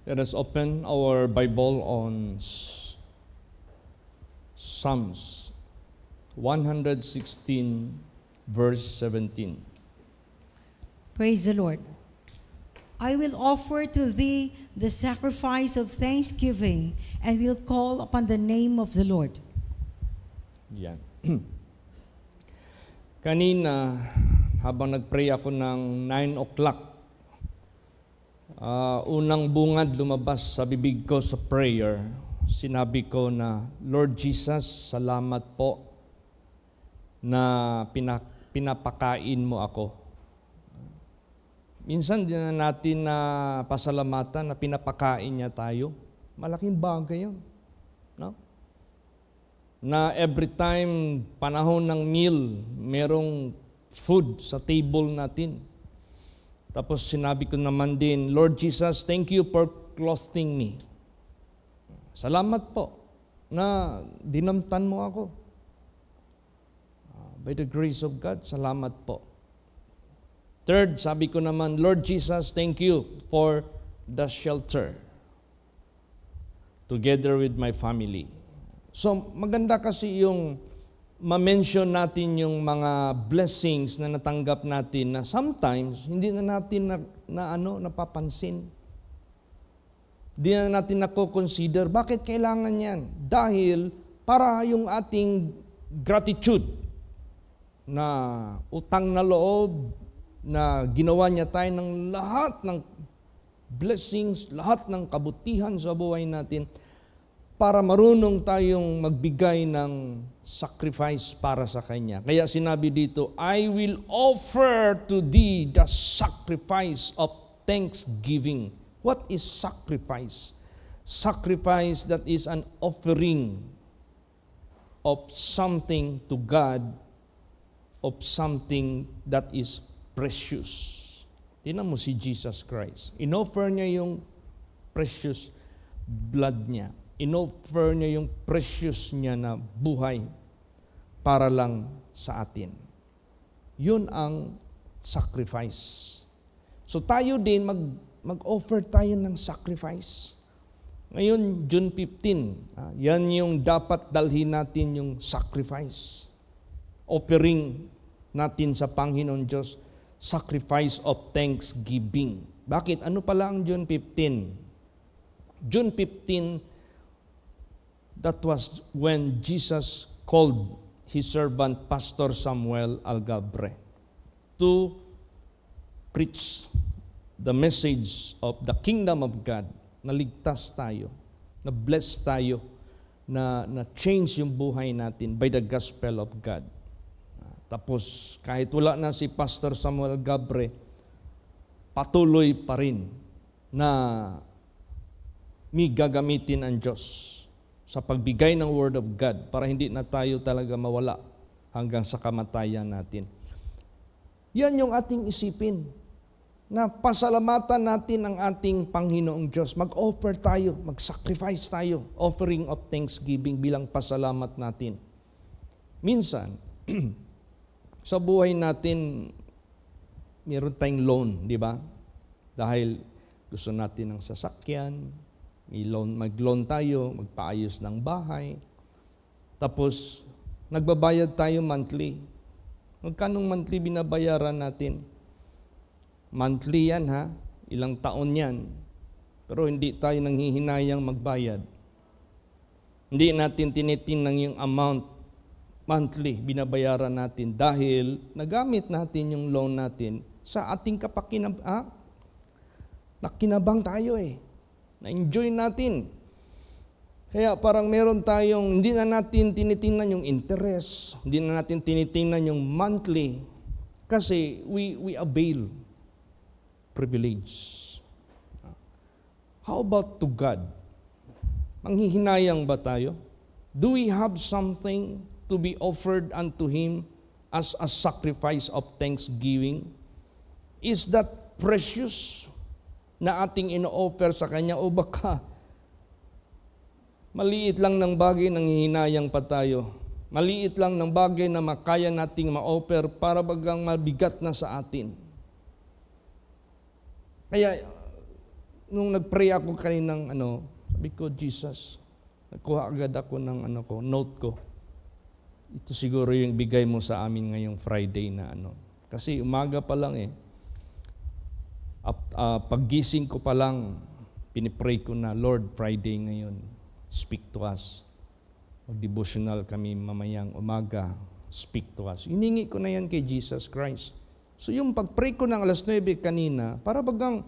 Let us open our Bible on Psalms 116, verse 17. Praise the Lord. I will offer to thee the sacrifice of thanksgiving and will call upon the name of the Lord. Yan. Kanina, habang nagpray ako ng 9 o'clock, unang bungad lumabas sa bibig ko sa prayer, sinabi ko na, Lord Jesus, salamat po na pinapakain mo ako. Minsan din na natin na pasalamatan na pinapakain niya tayo. Malaking bagay yun. No? Na every time panahon ng meal, merong food sa table natin. Tapos sinabi ko naman din, Lord Jesus, thank you for clothing me. Salamat po na dinamtan mo ako. By the grace of God, salamat po. Third, sabi ko naman, Lord Jesus, thank you for the shelter together with my family. So maganda kasi yung ma-mention natin yung mga blessings na natanggap natin na sometimes hindi na natin napapansin. Hindi na natin nako-consider. Bakit kailangan yan? Dahil para yung ating gratitude na utang na loob na ginawa niya tayo ng lahat ng blessings, lahat ng kabutihan sa buhay natin, para marunong tayong magbigay ng sacrifice para sa Kanya. Kaya sinabi dito, I will offer to thee the sacrifice of thanksgiving. What is sacrifice? Sacrifice that is an offering of something to God, of something that is precious. Tingnan mo si Jesus Christ. Inoffer niya yung precious blood niya. Inoffer niya yung precious niya na buhay para lang sa atin. Yun ang sacrifice. So tayo din mag-offer tayo ng sacrifice. Ngayon, June 15, yan yung dapat dalhin natin yung sacrifice. Offering natin sa Panginoon Diyos, sacrifice of thanksgiving. Bakit? Ano pala ang June 15? June 15, that was when Jesus called his servant Pastor Samuel Algabre to preach the message of the kingdom of God, na ligtas tayo, na blessed tayo, na change yung buhay natin by the gospel of God. Tapos kahit wala na si Pastor Samuel Algabre, patuloy pa rin na may gagamitin ang Diyos sa pagbigay ng Word of God para hindi na tayo talaga mawala hanggang sa kamatayan natin. Yan yung ating isipin, na pasalamatan natin ang ating Panginoong Diyos. Mag-offer tayo, mag-sacrifice tayo, offering of thanksgiving bilang pasalamat natin. Minsan, sa buhay natin, meron tayong loan, di ba? Dahil gusto natin ng sasakyan, mag-loan tayo, magpaayos ng bahay. Tapos, nagbabayad tayo monthly. Magkanong monthly binabayaran natin? Monthly yan ha, ilang taon yan. Pero hindi tayo nanghihinayang magbayad. Hindi natin tinitingnan yung amount monthly binabayaran natin dahil nagamit natin yung loan natin sa ating nakinabang tayo Na-enjoy natin. Kaya parang meron tayong, hindi na natin tinitingnan yung interest, hindi na natin tinitingnan yung monthly, kasi we avail privilege. How about to God? Manghihinayang ba tayo? Do we have something to be offered unto Him as a sacrifice of thanksgiving? Is that precious na ating ino-offer sa Kanya, o baka maliit lang ng bagay nanghihinayang pa tayo. Maliit lang ng bagay na makaya nating ma-offer para bagang mabigat na sa atin. Kaya nung nag-pray ako kaninang sabi ko, Jesus, nagkuha agad ako ng note ko. Ito siguro yung bigay mo sa amin ngayong Friday na Kasi umaga pa lang paggising ko pa lang, pinipray ko na, Lord, Friday ngayon, speak to us. Mag-devotional kami mamayang umaga, speak to us. Hiningi ko na yan kay Jesus Christ. So yung pag-pray ko ng alas 9 kanina, para bagang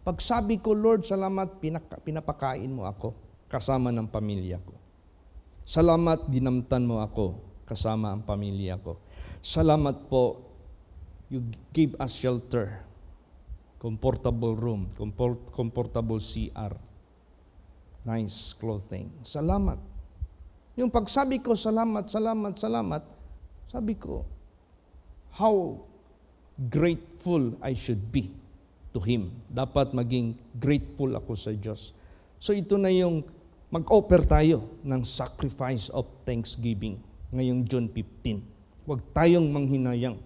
pagsabi ko, Lord, salamat, pinapakain mo ako kasama ng pamilya ko. Salamat, dinamtan mo ako kasama ang pamilya ko. Salamat po, you gave us shelter, comfortable room, comfortable CR, nice clothing. Salamat. Yung pagsabi ko, salamat, sabi ko, how grateful I should be to Him. Dapat maging grateful ako sa Diyos. So ito na yung mag-offer tayo ng sacrifice of thanksgiving ngayong June 15. Huwag tayong manghinayang.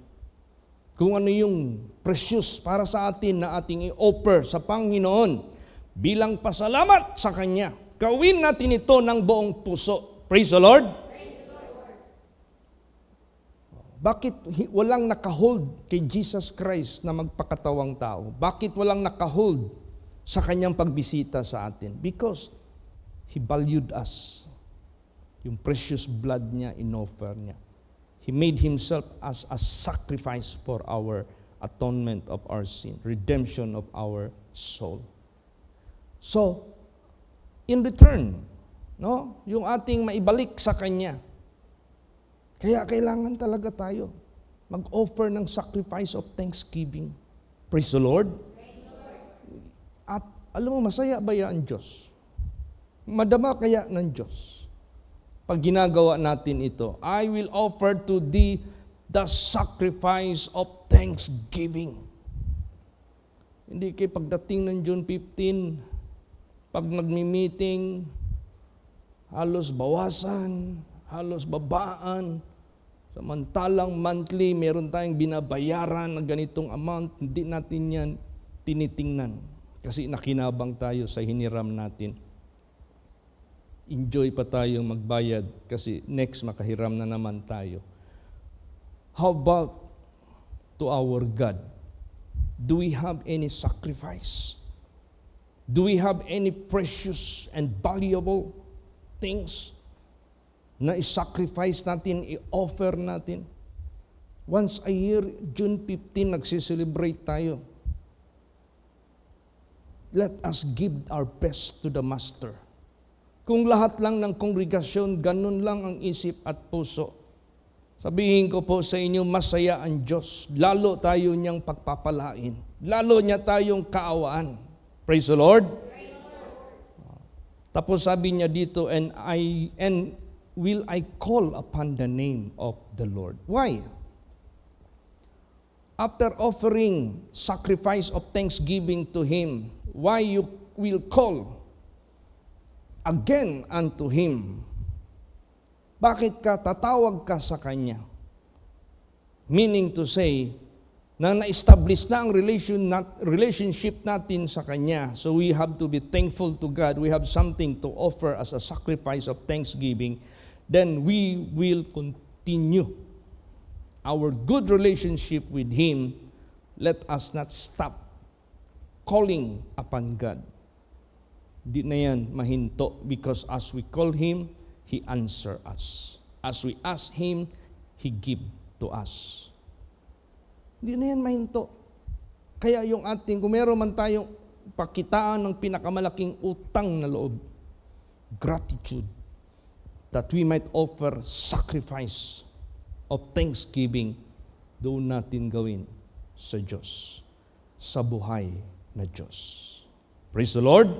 Kung ano yung precious para sa atin na ating i-offer sa Panginoon bilang pasalamat sa Kanya. Gawin natin ito ng buong puso. Praise the Lord! Bakit walang nakahold kay Jesus Christ na magpakatawang tao? Bakit walang nakahold sa Kanyang pagbisita sa atin? Because He valued us. Yung precious blood niya, in-offer niya. He made Himself as a sacrifice for our atonement of our sin, redemption of our soul. So, in return, yung ating maibalik sa Kanya, kaya kailangan talaga tayo mag-offer ng sacrifice of thanksgiving. Praise the Lord. At alam mo, masaya ba yan ang Diyos? Madama kaya ng Diyos? Pag ginagawa natin ito, I will offer to thee the sacrifice of thanksgiving. Hindi kay pagdating ng June 15, pag nagmi-meeting, halos bawasan, halos babaan. Samantalang monthly, meron tayong binabayaran na ganitong amount, hindi natin yan tinitingnan. Kasi nakinabang tayo sa hiniram natin. Enjoy pa tayong magbayad kasi next makahiram na naman tayo. How about to our God? Do we have any sacrifice? Do we have any precious and valuable things na i-sacrifice natin, i-offer natin? Once a year, June 15, nagsiselebrate tayo. Let us give our best to the Master. Kung lahat lang ng kongregasyon, ganun lang ang isip at puso, sabihin ko po sa inyo, masaya ang Diyos. Lalo tayo niyang pagpapalain. Lalo niya tayong kaawaan. Praise the Lord. Praise the Lord. Tapos sabi niya dito, and will I call upon the name of the Lord. Why? After offering sacrifice of thanksgiving to Him, why you will call again unto Him? Bakit ka tatawag ka sa Kanya? Meaning to say, na na-establish na ang relationship natin sa Kanya. So we have to be thankful to God. We have something to offer as a sacrifice of thanksgiving. Then we will continue our good relationship with Him. Let us not stop calling upon God. Di na yan mahinto because as we call Him, He answer us. As we ask Him, He give to us. Di na yan mahinto. Kaya yung ating, kung meron man tayong pakitaan ng pinakamalaking utang na loob, gratitude, that we might offer sacrifice of thanksgiving, doon natin gawin sa Diyos, sa buhay na Diyos. Praise the Lord.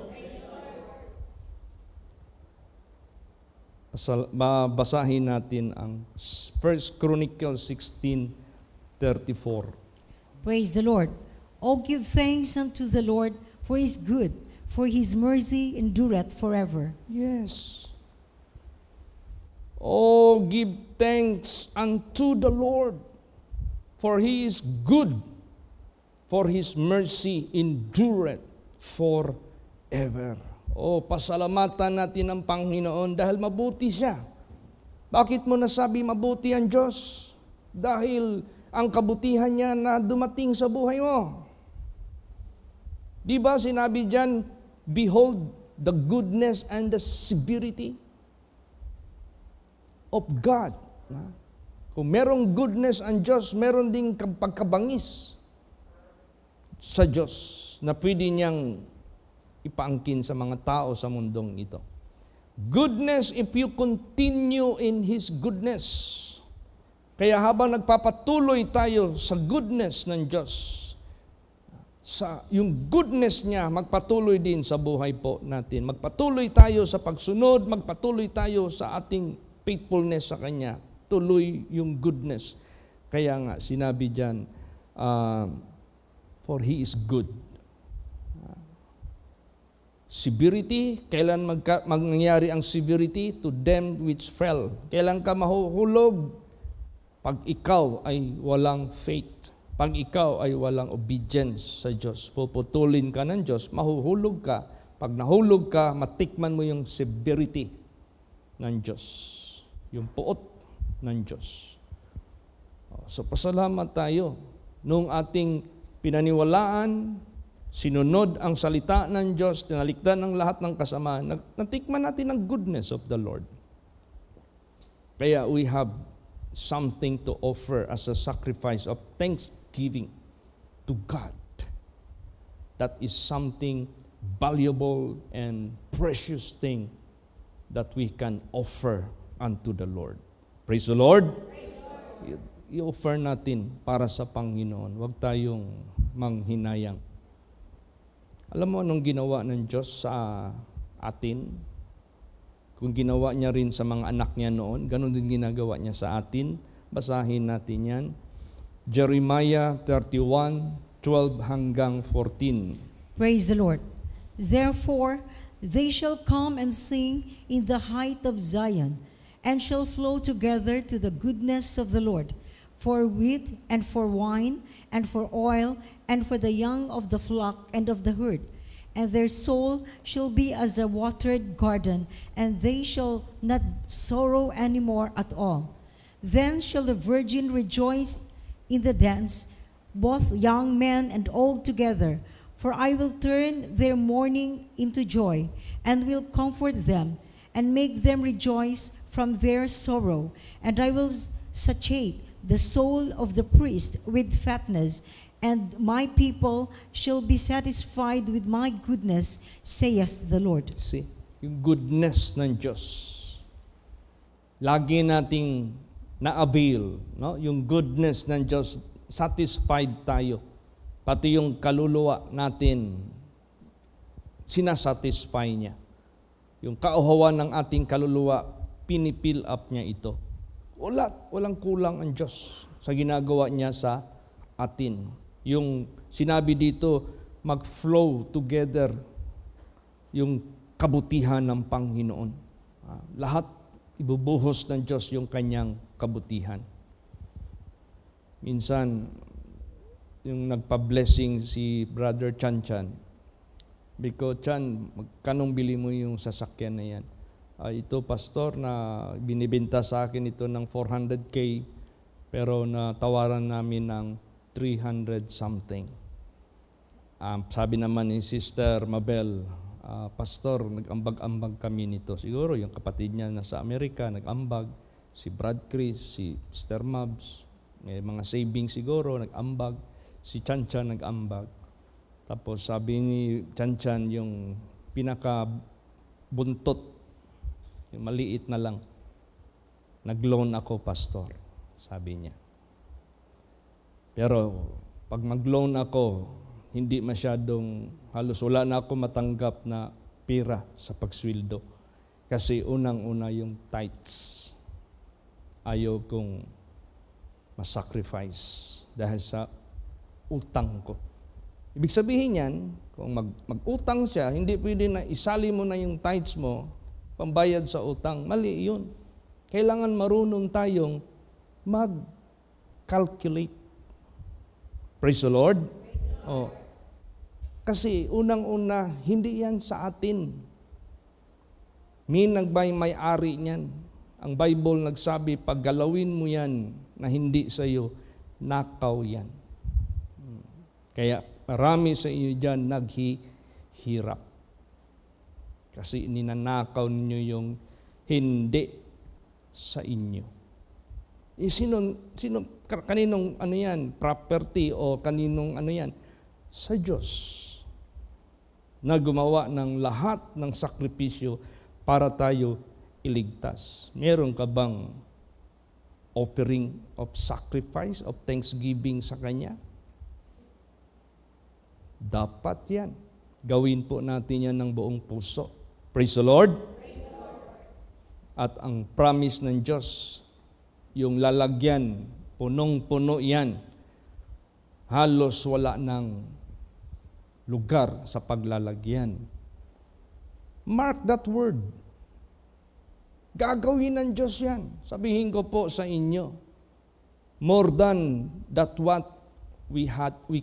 Babasahin natin ang 1 Chronicles 16:34. Praise the Lord. Oh, give thanks unto the Lord, for He is good, for His mercy endureth forever. Yes. Oh, give thanks unto the Lord, for He is good, for His mercy endureth forever. Pasalamatan natin ang Panginoon dahil mabuti siya. Bakit mo nasabi mabuti ang Diyos? Dahil ang kabutihan niya na dumating sa buhay mo. Di ba sinabi diyan, behold the goodness and the severity of God. Kung merong goodness ang Diyos, meron ding pagkabangis sa Diyos na pwede niyang ipaangkin sa mga tao sa mundong ito. Goodness if you continue in His goodness. Kaya habang nagpapatuloy tayo sa goodness ng Diyos, yung goodness niya magpatuloy din sa buhay po natin. Magpatuloy tayo sa pagsunod, magpatuloy tayo sa ating faithfulness sa Kanya. Tuloy yung goodness. Kaya nga, sinabi dyan, for He is good. Severity, kailan mangyayari ang severity? To them which fell. Kailan ka mahuhulog? Pag ikaw ay walang faith. Pag ikaw ay walang obedience sa Diyos, puputulin ka ng Diyos, mahuhulog ka. Pag nahulog ka, matikman mo yung severity ng Diyos. Yung puot ng Diyos. So pasalamat tayo nung ating pinaniwalaan, sinunod ang salita ng Diyos, tinalikdan ng lahat ng kasamaan, natikman natin ang goodness of the Lord. Kaya we have something to offer as a sacrifice of thanksgiving to God. That is something valuable and precious thing that we can offer unto the Lord. Praise the Lord. I-offer natin para sa Panginoon. Huwag tayong manghinayang. Alam mo anong ginawa ng Diyos sa atin? Kung ginawa niya rin sa mga anak niya noon, ganun din ginagawa niya sa atin. Basahin natin yan. Jeremiah 31:12 hanggang 14. Praise the Lord. Therefore, they shall come and sing in the height of Zion, and shall flow together to the goodness of the Lord, for wheat and for wine and for oil and for the young of the flock and of the herd. And their soul shall be as a watered garden, and they shall not sorrow any more at all. Then shall the virgin rejoice in the dance, both young men and old together. For I will turn their mourning into joy, and will comfort them, and make them rejoice from their sorrow. And I will satiate the soul of the priest with fatness, and my people shall be satisfied with my goodness, saith the Lord. See, yung goodness ng Diyos. Lagi nating na-avail, no? Yung goodness ng Diyos, satisfied tayo. Pati yung kaluluwa natin, sinasatisfy niya. Yung kauhawan ng ating kaluluwa, pinipil up niya ito. Walang kulang ang Diyos sa ginagawa niya sa atin. Yung sinabi dito, mag-flow together yung kabutihan ng Panginoon. Lahat ibubuhos ng Diyos yung kanyang kabutihan. Minsan, yung nagpa-blessing si Brother Chan Chan, Biko, Chan, magkanong bili mo yung sasakyan na yan? Ito, pastor, na binibenta sa akin ito ng 400K, pero natawaran namin ng 300 something. Sabi naman ni Sister Mabel, pastor, nag-ambag-ambag kami nito. Siguro yung kapatid niya nasa Amerika, nag-ambag. Si Brad Chris, si Sister Mabs, may mga savings siguro, nag-ambag. Si Chan Chan nag-ambag. Tapos sabi ni Chan Chan yung pinaka-buntot, yung maliit na lang, nag-loan ako, pastor, sabi niya. Pero pag mag-loan ako, hindi masyadong, halos wala na ako matanggap na pera sa pagsweldo. Kasi unang-una yung tithes. Ayaw kong masacrifice dahil sa utang ko. Ibig sabihin yan, kung mag-utang siya, hindi pwede na isali mo na yung tithes mo, pambayad sa utang. Mali yun. Kailangan marunong tayong mag-calculate. Praise the Lord. Kasi unang-una, hindi yan sa atin. May-ari niyan. Ang Bible nagsabi, pag galawin mo yan na hindi sa iyo, nakaw yan. Kaya marami sa inyo dyan naghihirap. Kasi ninanakaw ninyo yung hindi sa inyo. Kaninong ano yan, property o kaninong ano yan? Sa Diyos na gumawa ng lahat ng sakripisyo para tayo iligtas. Meron ka bang offering of sacrifice, of thanksgiving sa Kanya? Dapat yan. Gawin po natin yan ng buong puso. Praise the Lord. At ang promise ng Diyos, yung lalagyan, punong-puno yan. Halos wala ng lugar sa paglalagyan. Mark that word. Gagawin ng Diyos yan. Sabihin ko po sa inyo, more than that what we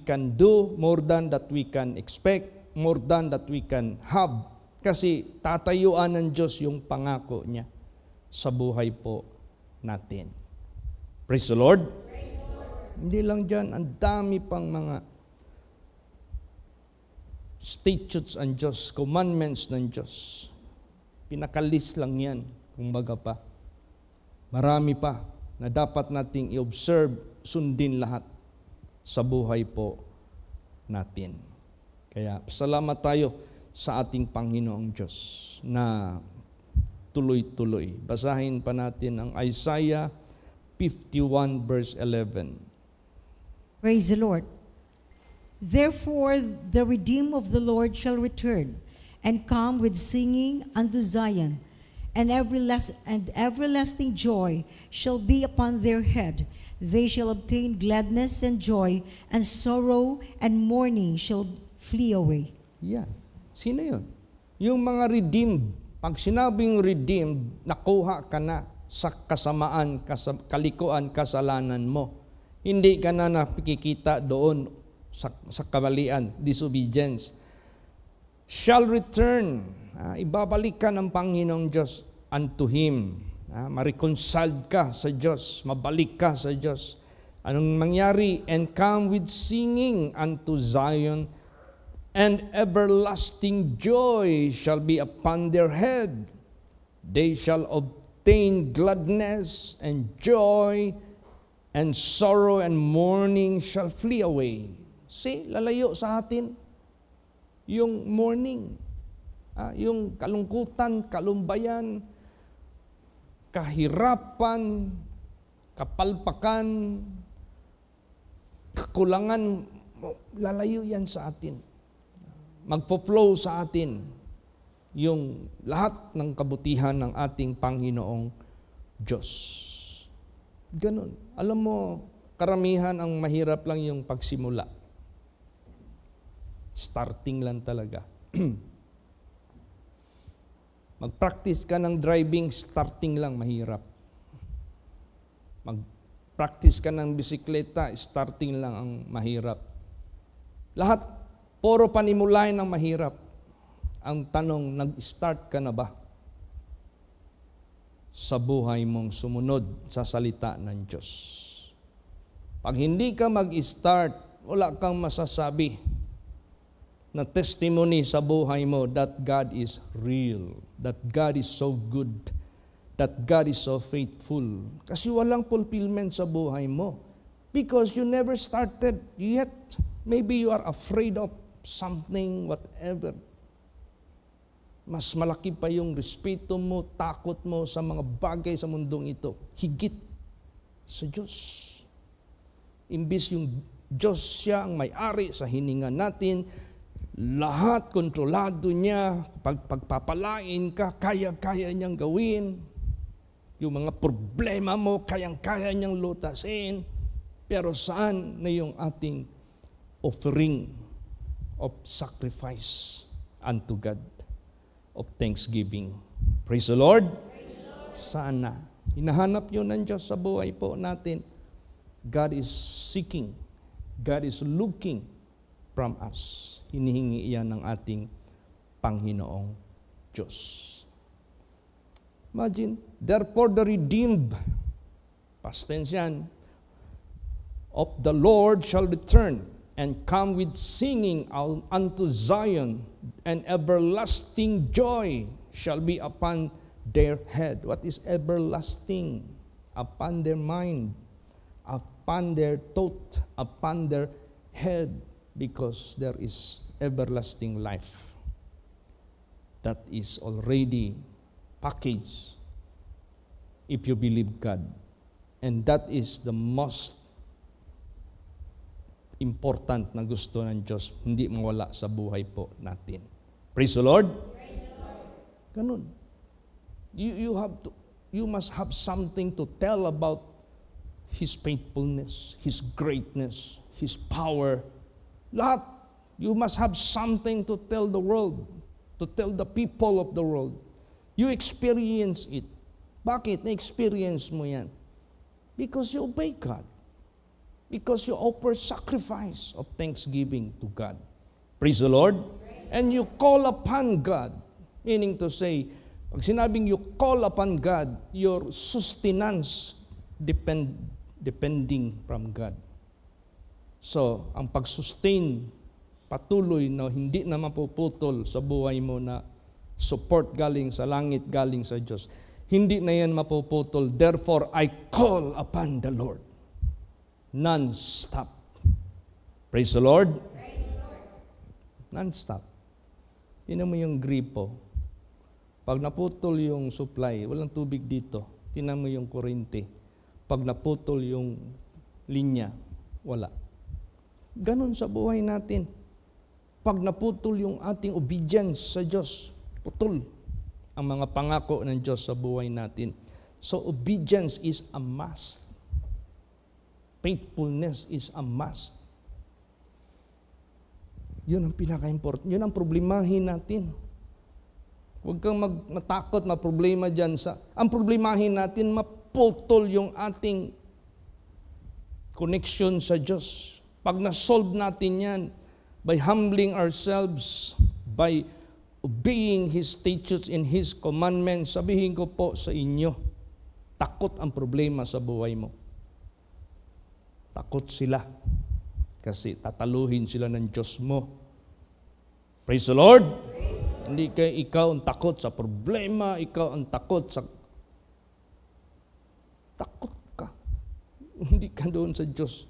can do, more than that we can expect, more than that we can have. Kasi tatayuan ng Diyos yung pangako niya sa buhay po natin. Praise the Lord. Praise the Lord. Hindi lang dyan, ang dami pang mga statutes ng Diyos, commandments ng Diyos. Pinakalis lang yan, kumbaga pa. Marami pa na dapat nating i-observe, sundin lahat sa buhay po natin. Kaya salamat tayo sa ating Panginoong Diyos na tuloy-tuloy. Basahin pa natin ang Isaiah 51 verse 11. Praise the Lord. Therefore the redeemed of the Lord shall return and come with singing unto Zion, and everlasting joy shall be upon their head. They shall obtain gladness and joy, and sorrow and mourning shall flee away. Yan. Sino yun? Yung mga redeemed. Pag sinabing redeemed, nakuha ka na sa kasamaan, kalikuan, kasalanan mo. Hindi ka na nakikita doon sa kamalian, disobedience. Shall return. Ibabalik ka ng Panginoong Diyos unto Him. Ma-reconciled ka sa Diyos. Mabalik ka sa Diyos. Anong mangyari? And come with singing unto Zion, and everlasting joy shall be upon their head. They shall obtain gladness and joy, and sorrow and mourning shall flee away. See, lalayo sa atin yung mourning, yung kalungkutan, kalumbayan, kahirapan, kapalpakan, kakulangan, lalayo yan sa atin. Magpo-flow sa atin yung lahat ng kabutihan ng ating Panginoong Diyos. Ganun. Alam mo, karamihan ang mahirap lang yung pagsimula. Starting lang talaga. Mag-practice ka ng driving, starting lang mahirap. Mag-practice ka ng bisikleta, starting lang ang mahirap. Lahat, puro panimulain ang mahirap. Ang tanong, nag-start ka na ba sa buhay mong sumunod sa salita ng Diyos? Pag hindi ka mag-start, wala kang masasabi na testimony sa buhay mo that God is real, that God is so good, that God is so faithful. Kasi walang fulfillment sa buhay mo because you never started yet. Maybe you are afraid of something, whatever. Mas malaki pa yung respeto mo, takot mo sa mga bagay sa mundong ito. Higit sa Diyos. Imbis yung Diyos siya ang may-ari sa hininga natin, lahat kontrolado niya, pagpapalain ka, kaya-kaya niyang gawin. Yung mga problema mo, kayang-kaya niyang lutasin. Pero saan na yung ating offering of sacrifice unto God, of thanksgiving? Praise the Lord. Praise the Lord. Saan na? Hinahanap yun ng Diyos sa buhay po natin. God is seeking. God is looking. from us. Hinihingi iyan ng ating Panginoong Diyos. Imagine, therefore the redeemed, past tense yan, of the Lord shall return and come with singing unto Zion, and everlasting joy shall be upon their head. What is everlasting? Upon their mind, upon their thought, upon their head, because there is everlasting life that is already packaged if you believe God. And that is the most important na gusto ng Diyos, hindi mawala sa buhay po natin. Praise the Lord. Praise the Lord. Ganun. You must have something to tell about His faithfulness, His greatness, His power. Lahat. You must have something to tell the world, to tell the people of the world. You experience it. Bakit na-experience mo yan? Because you obey God. Because you offer sacrifice of thanksgiving to God. Praise the Lord. And you call upon God. Meaning to say, pag sinabing you call upon God, your sustenance depending from God. So, ang pag-sustain, patuloy na hindi na mapuputol sa buhay mo na support galing sa langit, galing sa Diyos. Hindi na yan mapuputol. Therefore, I call upon the Lord. Non-stop. Praise the Lord. Praise the Lord. Non-stop. Tingnan mo yung gripo. Pag naputol yung supply, walang tubig dito. Tingnan mo yung kuryente. Pag naputol yung linya, wala. Ganon sa buhay natin. Pag naputol yung ating obedience sa Diyos, putol ang mga pangako ng Diyos sa buhay natin. So obedience is a must. Faithfulness is a must. Yun ang pinaka-important. Yun ang problemahin natin. Huwag kang matakot, maproblema dyan sa... Ang problemahin natin, maputol yung ating connection sa Diyos. Pag na-solve natin yan, by humbling ourselves, by obeying His statutes and His commandments, sabihin ko po sa inyo, takot ang problema sa buhay mo. Takot sila kasi tataluhin sila ng Diyos mo. Praise the Lord! Hindi kayo ikaw ang takot sa problema, ikaw ang takot sa... Takot ka. Hindi ka doon sa Diyos.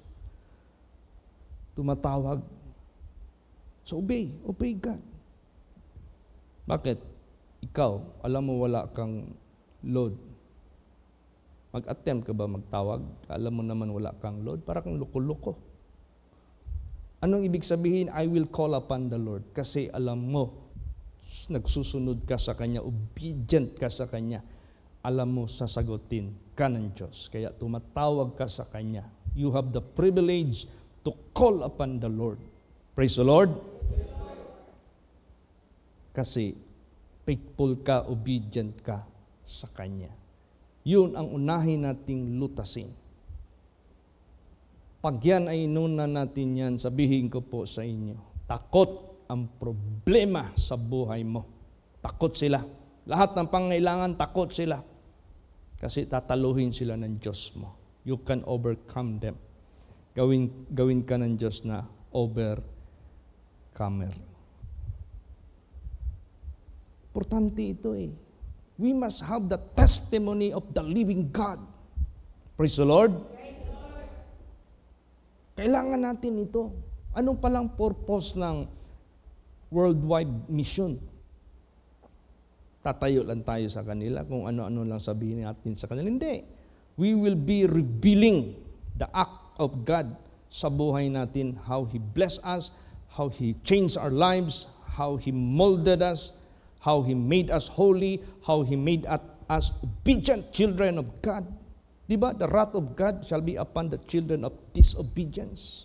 Tumatawag. So obey God. Bakit? Ikaw, alam mo wala kang load. Mag-attempt ka ba magtawag? Alam mo naman wala kang load. Para kang loko-loko. Anong ibig sabihin? I will call upon the Lord. Kasi alam mo, nagsusunod ka sa Kanya, obedient ka sa Kanya. Alam mo, sasagutin ka ng Diyos. Kaya tumatawag ka sa Kanya. You have the privilege to call upon the Lord. Praise the Lord. Kasi faithful ka, obedient ka sa Kanya. Yun ang unahin nating lutasin. Pag yan ay inuna natin yan, sabihin ko po sa inyo, takot ang problema sa buhay mo. Takot sila. Lahat ng pangailangan, takot sila. Kasi tataluhin sila ng Diyos mo. You can overcome them. Gawin ka ng Diyos na overcomer. Importante ito eh. We must have the testimony of the living God. Praise the Lord. Praise the Lord. Kailangan natin ito. Anong palang purpose ng worldwide mission? Tatayo lang tayo sa kanila kung ano-ano lang sabihin natin sa kanila. Hindi. We will be revealing the act of God sa buhay natin, how He blessed us, how He changed our lives, how He molded us, how He made us holy, how He made us obedient children of God. Diba? The wrath of God shall be upon the children of disobedience.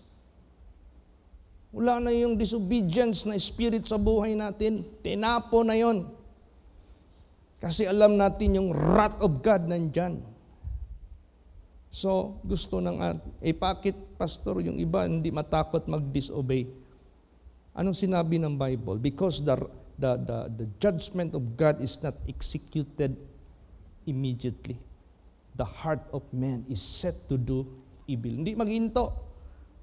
Wala na yung disobedience na spirit sa buhay natin. Tinapo na yon. Kasi alam natin yung wrath of God nandyan. So, gusto ng bakit, Pastor, yung iba hindi matakot mag-disobey? Anong sinabi ng Bible? Because the judgment of God is not executed immediately. The heart of man is set to do evil. Hindi maghinto.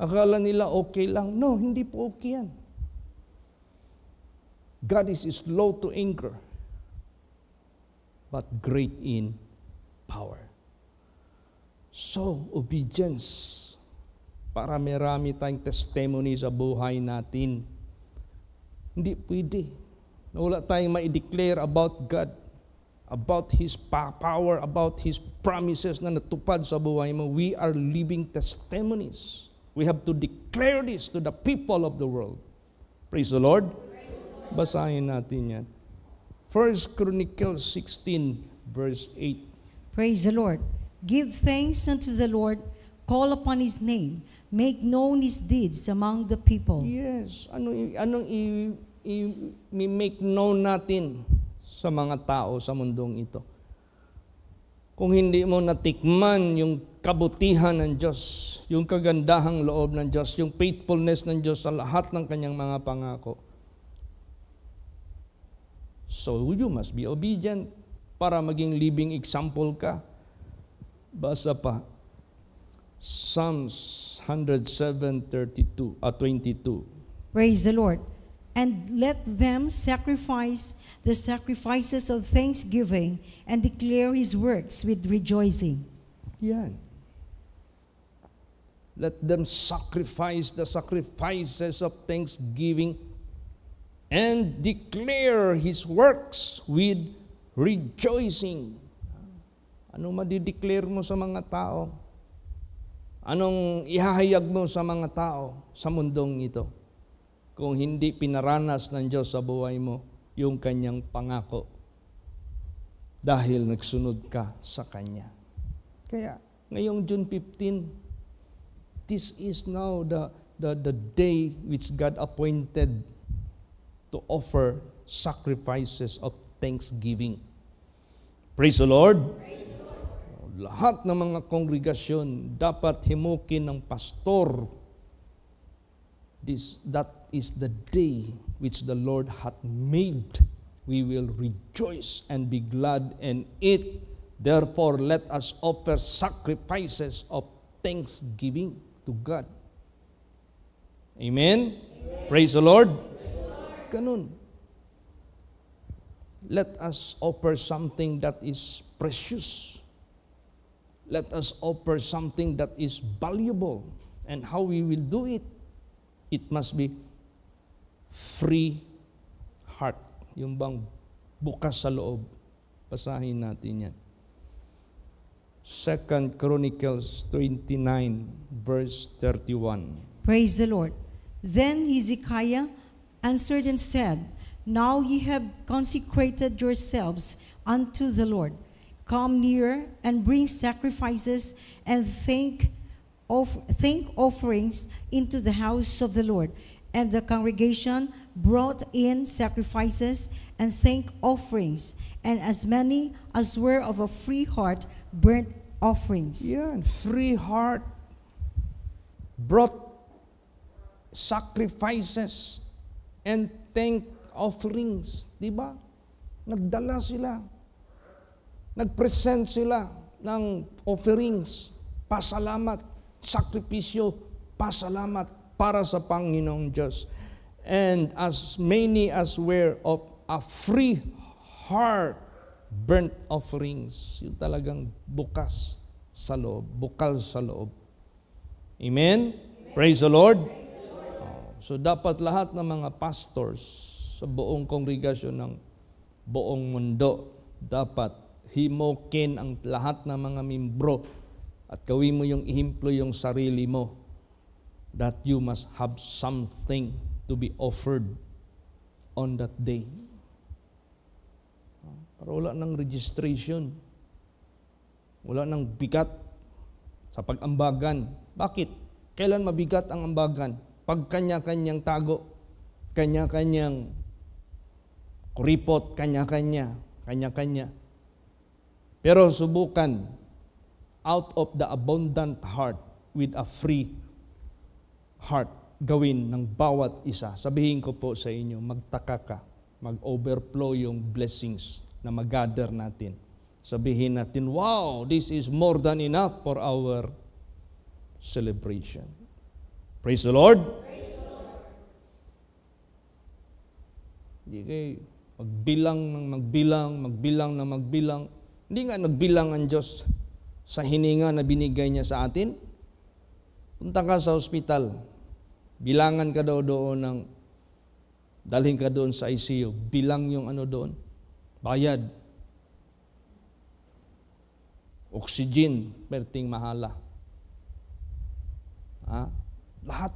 Akala nila okay lang. No, hindi po okay yan. God is slow to anger, but great in power. So, obedience. Para marami tayong testimony sa buhay natin. Hindi pwede na wala tayong ma-declare about God, about His power, about His promises na natupad sa buhay mo. We are living testimonies. We have to declare this to the people of the world. Praise the Lord. Basahin natin yan. 1 Chronicles 16, verse 8. Praise the Lord. Give thanks unto the Lord, call upon His name, make known His deeds among the people. Yes. Anong i-make known natin sa mga tao sa mundong ito? Kung hindi mo natikman yung kabutihan ng Diyos, yung kagandahang loob ng Diyos, yung faithfulness ng Diyos sa lahat ng kanyang mga pangako. So you must be obedient para maging living example ka. Basa pa. Psalms 107:22. Praise the Lord. And let them sacrifice the sacrifices of thanksgiving and declare His works with rejoicing. Yan. Let them sacrifice the sacrifices of thanksgiving and declare His works with rejoicing. Anong madideclare mo sa mga tao? Anong ihahayag mo sa mga tao sa mundong ito? Kung hindi pinaranas ng Diyos sa buhay mo yung kanyang pangako dahil nagsunod ka sa Kanya. Kaya ngayong June 15, this is now the day which God appointed to offer sacrifices of thanksgiving. Praise the Lord. Lahat ng mga kongregasyon dapat himukin ng pastor. That is the day which the Lord hath made. We will rejoice and be glad in it. Therefore, let us offer sacrifices of thanksgiving to God. Amen? Praise the Lord. Ganun. Let us offer something that is precious. Let us offer something that is valuable. And how we will do it? It must be free heart. Yung bang bukas sa loob. Basahin natin yan. 2 Chronicles 29, verse 31. Praise the Lord. Then Hezekiah answered and said, Now ye have consecrated yourselves unto the Lord. Come near and bring sacrifices and thank offerings into the house of the Lord. And the congregation brought in sacrifices and thank offerings, and as many as were of a free heart burnt offerings. Yan, free heart brought sacrifices and thank offerings. Diba? Nagdala sila. Nagpresent sila ng offerings, pasalamat, sakripisyo, pasalamat para sa Panginoong Diyos. And as many as were of a free heart, burnt offerings. Yung talagang bukas sa loob, bukal sa loob. Amen? Praise the Lord. So dapat lahat ng mga pastors sa buong kongregasyon ng buong mundo, dapat himukin ang lahat ng mga membro at gawin mo yung ihimplo yung sarili mo that you must have something to be offered on that day. Para wala ng registration, wala ng bigat sa pag-ambagan. Bakit? Kailan mabigat ang ambagan? Pag kanya-kanyang tago, kanya-kanyang kuripot, kanya-kanya. Pero subukan, out of the abundant heart with a free heart, gawin ng bawat isa. Sabihin ko po sa inyo, magtaka ka, mag-overflow yung blessings na mag-gather natin. Sabihin natin, wow, this is more than enough for our celebration. Praise the Lord. Hindi kayo magbilang. Hindi nga nagbilang ang Diyos sa hininga na binigay niya sa atin. Punta ka sa ospital, bilangan ka daw doon dalhin ka doon sa ICU, bilang yung doon, bayad. Oxygen, perting mahala. Lahat.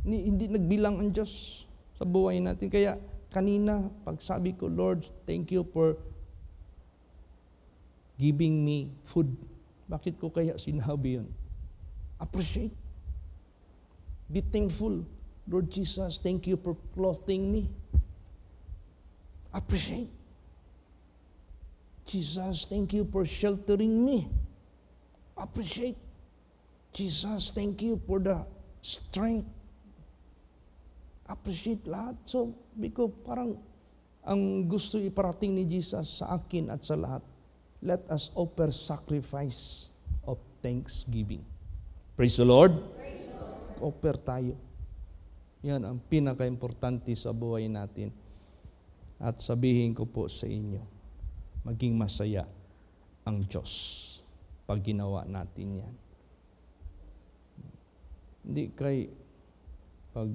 Hindi nagbilang ang Diyos sa buhay natin. Kaya kanina, pag sabi ko, Lord, thank you for giving me food. Bakit ko kaya sinabi yun? Appreciate. Be thankful. Lord Jesus, thank you for clothing me. Appreciate. Jesus, thank you for sheltering me. Appreciate. Jesus, thank you for the strength. Appreciate lahat. So, because parang ang gusto iparating ni Jesus sa akin at sa lahat, let us offer sacrifice of thanksgiving. Praise the Lord. Praise the Lord. Offer tayo. Yan ang pinaka-importante sa buhay natin. At sabihin ko po sa inyo, maging masaya ang Diyos pag ginawa natin yan. Hindi pag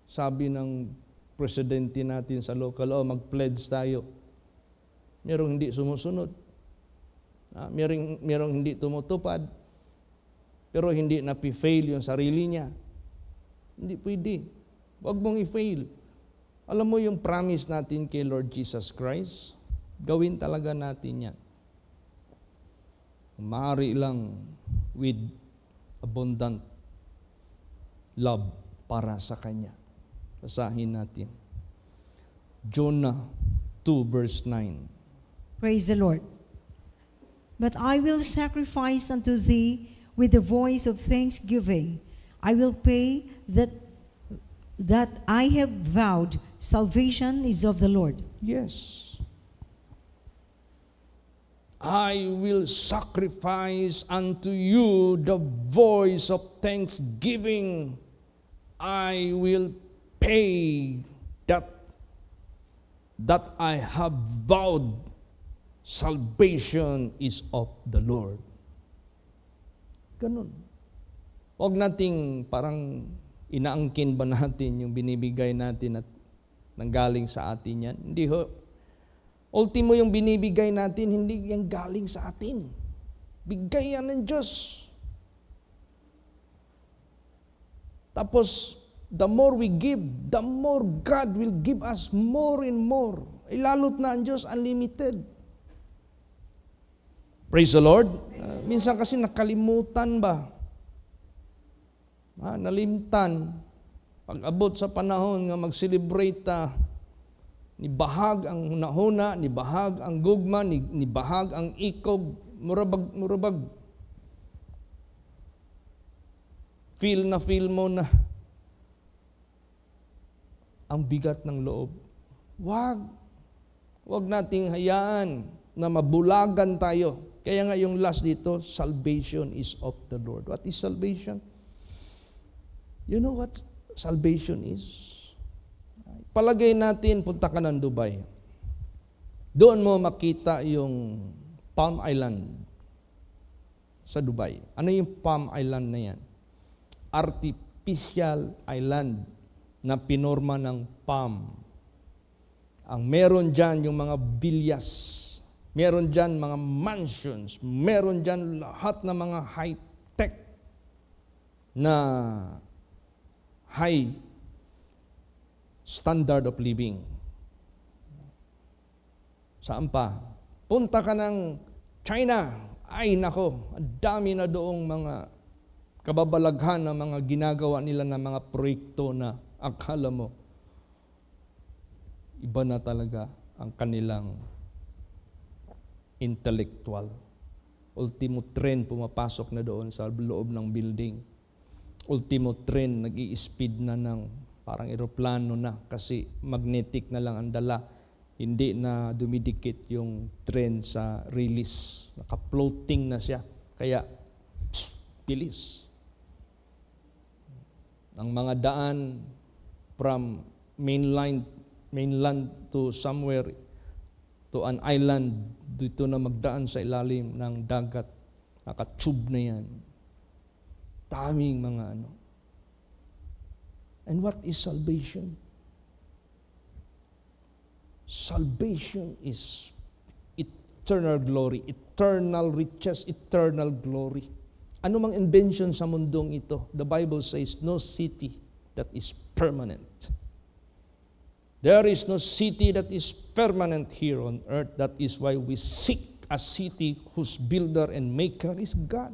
sabi ng presidente natin sa local, mag-pledge tayo. Merong hindi sumusunod. Merong hindi tumutupad. Pero hindi napi-fail yung sarili niya. Hindi pwede. Huwag mong i-fail. Alam mo yung promise natin kay Lord Jesus Christ? Gawin talaga natin yan. Maaari lang with abundant love para sa Kanya. Basahin natin. Jonah 2 verse 9. Praise the Lord. But I will sacrifice unto thee with the voice of thanksgiving. I will pay that I have vowed. Salvation is of the Lord. Yes. I will sacrifice unto you the voice of thanksgiving. I will pay that I have vowed. Salvation is of the Lord. Ganun. Huwag nating parang inaangkin ba natin yung binibigay natin at nanggaling sa atin yan. Hindi ho. Ultimo yung binibigay natin, hindi yan galing sa atin. Bigay yan ng Diyos. Tapos, the more we give, the more God will give us more and more. Lalo't na ang Diyos, unlimited. Praise the Lord. Minsan kasi nakalimutan ba? Nalimtan. Pag-abot sa panahon nga mag-celebrate ni bahag ang hunahuna, ni bahag ang gugma, ni bahag ang ikob, murabag. Feel mo na ang bigat ng loob. Wag nating hayaan na mabulagan tayo. Kaya nga yung last dito, salvation is of the Lord. What is salvation? You know what salvation is? Palagay natin, punta ka ng Dubai. Doon mo makita yung Palm Island sa Dubai. Ano yung Palm Island na yan? Artificial island na pinorma ng palm. Ang meron dyan yung mga villas, meron dyan mga mansions, meron dyan lahat ng mga high-tech na high standard of living. Saan pa? Punta ka ng China. Ay nako, ang dami na doong mga kababalaghan na mga ginagawa nila na mga proyekto na akala mo iba na talaga ang kanilang intellectual. Ultimo trend pumapasok na doon sa loob ng building. ultimo train, nag-i-speed na ng parang eroplano na kasi magnetic na lang ang dala. Hindi na dumidikit yung train sa release. Naka-floating na siya. Kaya, bilis. Ang mga daan from mainland to somewhere, to an island, dito na magdaan sa ilalim ng dagat. Naka-tube na yan. Daming mga ano. And what is salvation? Salvation is eternal glory, eternal riches, eternal glory. Ano mang invention sa mundong ito, the Bible says, no city that is permanent. There is no city that is permanent here on earth. That is why we seek a city whose builder and maker is God.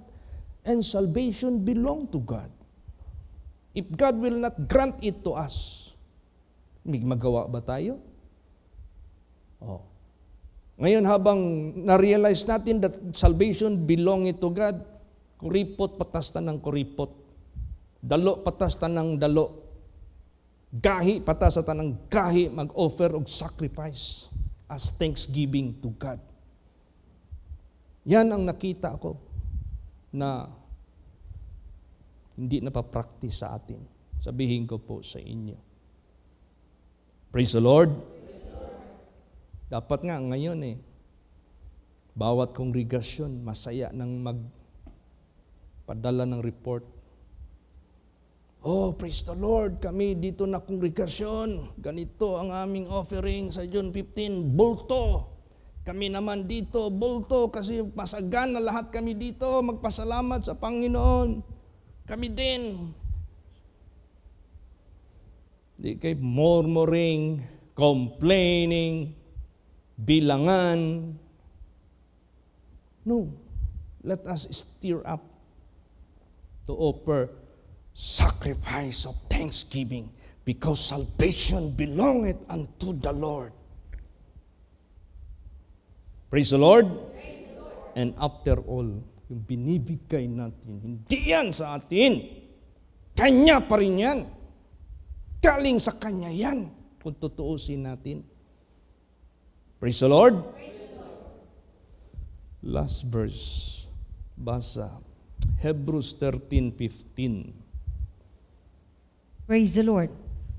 And salvation belongs to God. If God will not grant it to us, may magawa ba tayo? Oh. Ngayon habang na-realize natin that salvation belong to God, kuripot patastan ng kuripot, dalo patastan ng dalo, gahi patastan ng gahi, mag-offer og sacrifice as thanksgiving to God. Yan ang nakita ko na hindi napapractice sa atin. Sabihin ko po sa inyo. Praise the Lord. Dapat nga ngayon bawat kongregasyon masaya nang magpadala ng report. Oh, praise the Lord, kami dito na kongregasyon, ganito ang aming offering sa June 15, bulto. Kami naman dito, bulto, kasi masagana lahat kami dito, magpasalamat sa Panginoon. Kami din. Di kayo murmuring, complaining, bilangan. No. Let us stir up to offer sacrifice of thanksgiving because salvation belongeth unto the Lord. Praise the Lord. Praise the Lord. And after all, yung binibigay natin, hindi yan sa atin. Kanya pa rin yan. Galing sa Kanya yan. Kung tutuusin natin. Praise the Lord. Praise the Lord. Last verse. Basa. Hebrews 13:15. Praise the Lord.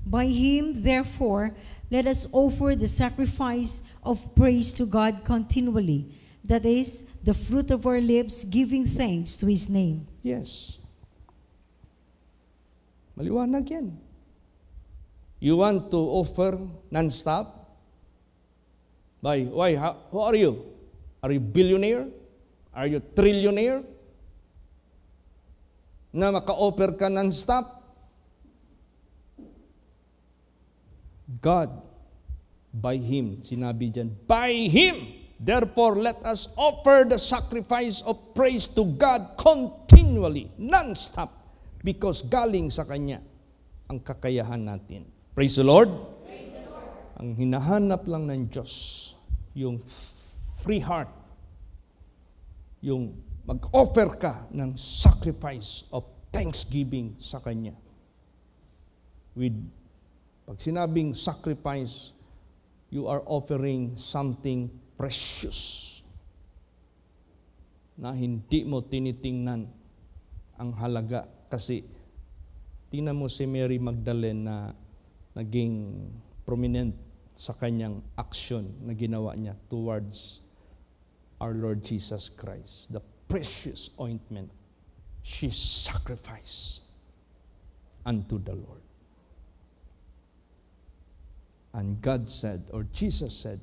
By Him, therefore, let us offer the sacrifice of praise to God continually. That is, the fruit of our lips, giving thanks to His name. Yes. Maliwanag yan. You want to offer non-stop? Why? Who are you? Are you billionaire? Are you trillionaire? Na maka-offer ka non-stop? God, by Him, sinabi dyan, by Him, therefore let us offer the sacrifice of praise to God continually, non-stop, because galing sa Kanya ang kakayahan natin. Praise the Lord. Praise the Lord. Ang hinahanap lang ng Diyos, yung free heart, yung mag-offer ka ng sacrifice of thanksgiving sa Kanya. Pag sinabing sacrifice, you are offering something precious na hindi mo tinitingnan ang halaga. Kasi tingnan mo si Mary Magdalene na naging prominent sa kanyang action na ginawa niya towards our Lord Jesus Christ. The precious ointment she sacrificed unto the Lord. And God said, or Jesus said,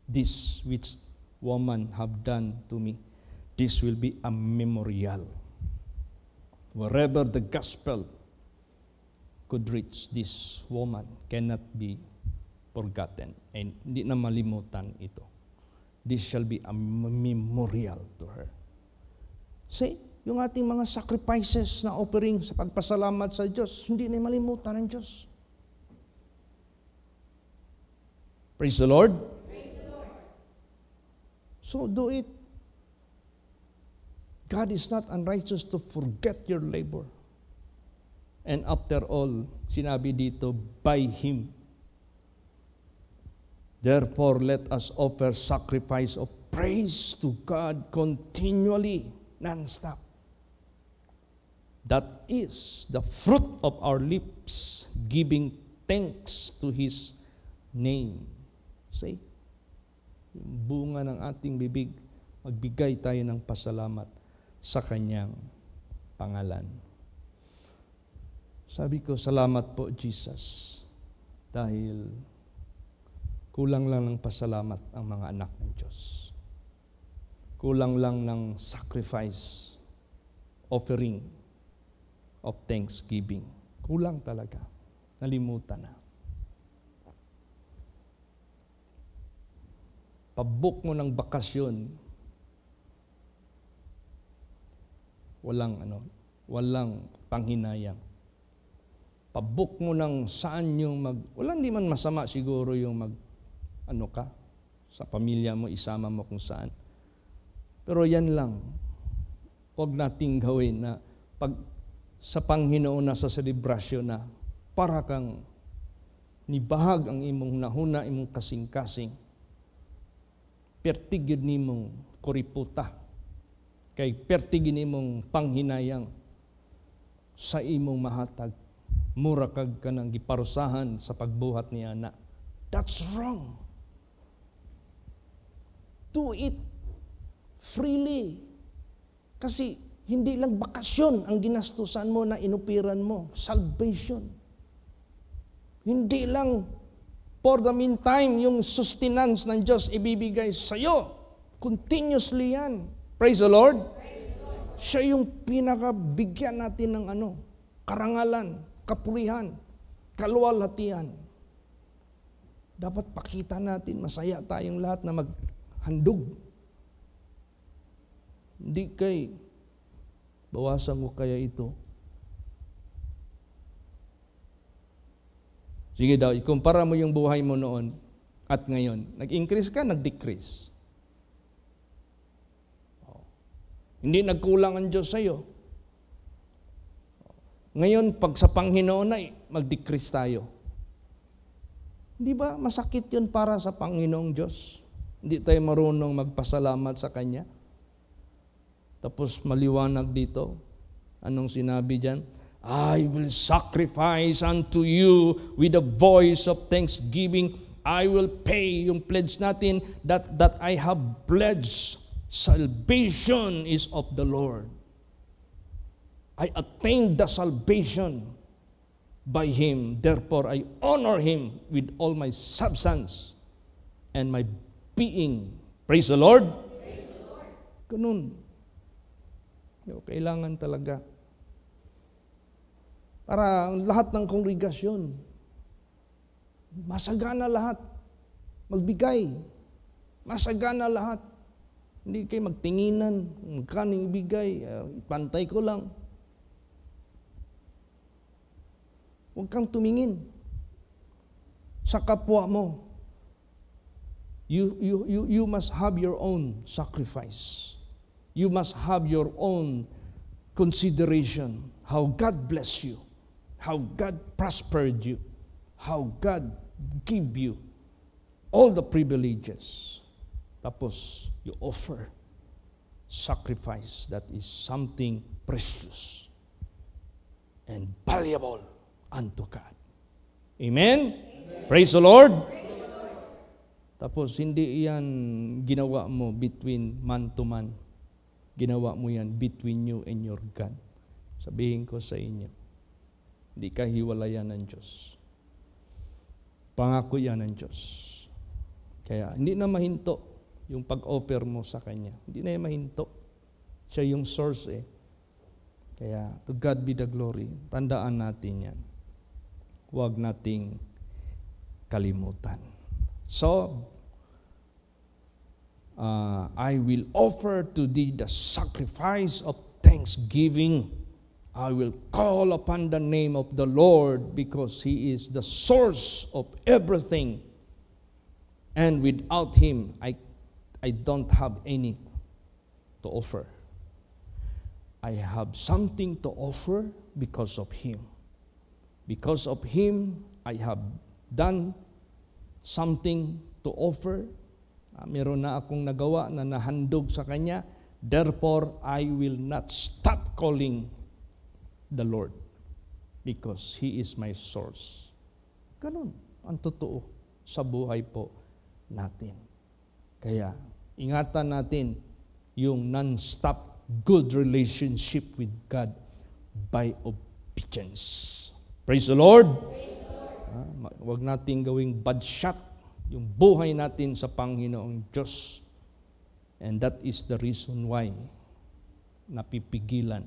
this which woman have done to me, this will be a memorial. Wherever the gospel could reach, this woman cannot be forgotten. And hindi na malimutan ito. This shall be a memorial to her. See, yung ating mga sacrifices na offering sa pagpasalamat sa Diyos, hindi na malimutan ng Diyos. Praise the Lord. Praise the Lord. So do it. God is not unrighteous to forget your labor. And after all, sinabi dito, by Him. Therefore, let us offer sacrifice of praise to God continually, non-stop. That is the fruit of our lips, giving thanks to His name. See? Yung bunga ng ating bibig, magbigay tayo ng pasalamat sa Kanyang pangalan. Sabi ko, salamat po, Jesus, dahil kulang lang ng pasalamat ang mga anak ng Diyos. Kulang lang ng sacrifice, offering of thanksgiving. Kulang talaga. Nalimutan na. Pabook mo ng bakasyon, walang panghinayang. Pabook mo ng saan yung walang di man masama siguro yung sa pamilya mo, isama mo kung saan. Pero yan lang, huwag nating gawin na pag sa Panginoon na sa selebrasyon na para kang nibahag ang imong nahuna, imong kasing-kasing. Pertigid nimong kuriputa, kay pertigid nimong panghinayang sa imong mahatag. Murakag ka ng giparusahan sa pagbuhat ni anak. That's wrong. Do it freely. Kasi hindi lang bakasyon ang ginastusan mo na inupiran mo. Salvation. Hindi lang for the meantime yung sustenance ng Diyos ibibigay sa iyo. Continuously yan. Praise the Lord. Siya yung pinakabigyan natin ng karangalan, kapurihan, kaluwalhatian. Dapat pakita natin, masaya tayong lahat na maghandog. Hindi kay, bawasan mo kaya ito. Sige daw, ikumpara mo yung buhay mo noon at ngayon. Nag-increase ka, nag-decrease. Hindi nagkulang ang Diyos sa iyo. Ngayon, pag sa Panginoon na, mag-decrease tayo. Hindi ba masakit yun para sa Panginoong Diyos? Hindi tayo marunong magpasalamat sa Kanya. Tapos maliwanag dito. Anong sinabi dyan? I will sacrifice unto you with a voice of thanksgiving. I will pay yung pledge natin that I have pledged. Salvation is of the Lord. I attained the salvation by Him. Therefore, I honor Him with all my substance and my being. Praise the Lord. Praise the Lord. Ganun. Kailangan talaga. Para lahat ng kongregasyon, masagana lahat. Magbigay. Masagana lahat. Hindi kayo magtinginan, magkano ibigay, ipantay ko lang. Huwag kang tumingin sa kapwa mo. You must have your own sacrifice. You must have your own consideration. How God bless you. How God prospered you. How God give you all the privileges. Tapos, you offer sacrifice that is something precious and valuable unto God. Amen? Amen. Praise the Lord. Praise the Lord. Tapos, hindi yan ginawa mo between man to man. Ginawa mo yan between you and your God. Sabihin ko sa inyo, hindi ka hiwalayan ng Diyos. Pangako yan ng Diyos. Kaya, hindi na mahinto yung pag-offer mo sa Kanya. Hindi na yung mahinto. Siya yung source Kaya, to God be the glory. Tandaan natin yan. Huwag nating kalimutan. So, I will offer to thee the sacrifice of thanksgiving. I will call upon the name of the Lord because He is the source of everything. And without Him, I don't have any to offer. I have something to offer because of Him. Because of Him, I have done something to offer. Meron na akong nagawa na nahandog sa Kanya. Therefore, I will not stop calling the Lord because He is my source. Ganun ang totoo sa buhay po natin. Kaya, ingatan natin yung non-stop good relationship with God by obedience. Praise the Lord! Huwag natin gawing bad shot yung buhay natin sa Panginoong Diyos. And that is the reason why napipigilan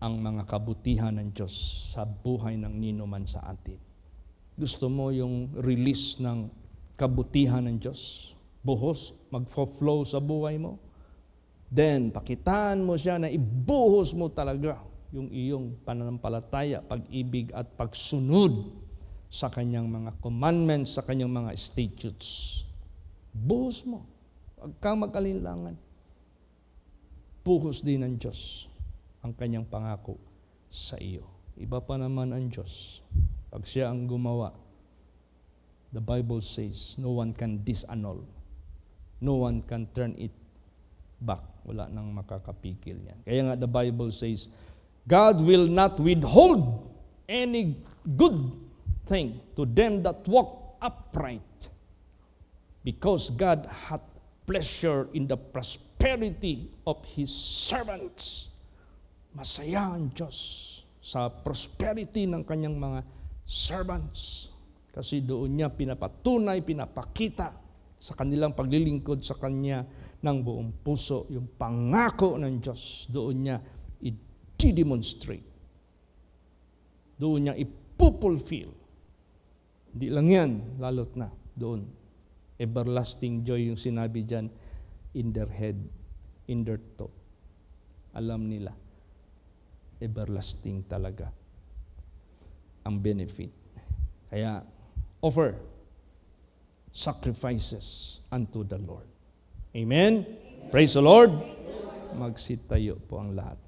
ang mga kabutihan ng Diyos sa buhay ng ninuman sa atin. Gusto mo yung release ng kabutihan ng Diyos? Buhos, mag-flow sa buhay mo? Then, pakitaan mo siya na ibuhos mo talaga yung iyong pananampalataya, pag-ibig at pagsunod sa kanyang mga commandments, sa kanyang mga statutes. Buhos mo. Huwag kang mag-alinlangan. Buhos din ng Diyos ang kanyang pangako sa iyo. Iba pa naman ang Diyos. Pag siya ang gumawa, the Bible says, no one can disannul. No one can turn it back. Wala nang makakapigil yan. Kaya nga the Bible says, God will not withhold any good thing to them that walk upright, because God hath pleasure in the prosperity of His servants. Masaya ang Diyos sa prosperity ng kanyang mga servants. Kasi doon niya pinapatunay, pinapakita sa kanilang paglilingkod sa Kanya ng buong puso. Yung pangako ng Diyos, doon niya i-demonstrate. Doon niya ipupulfill. Hindi lang yan, lalot na doon. Everlasting joy yung sinabi dyan, in their head, in their thought. Alam nila, everlasting talaga ang benefit. Kaya, offer sacrifices unto the Lord. Amen? Praise the Lord. Magsitayo po ang lahat.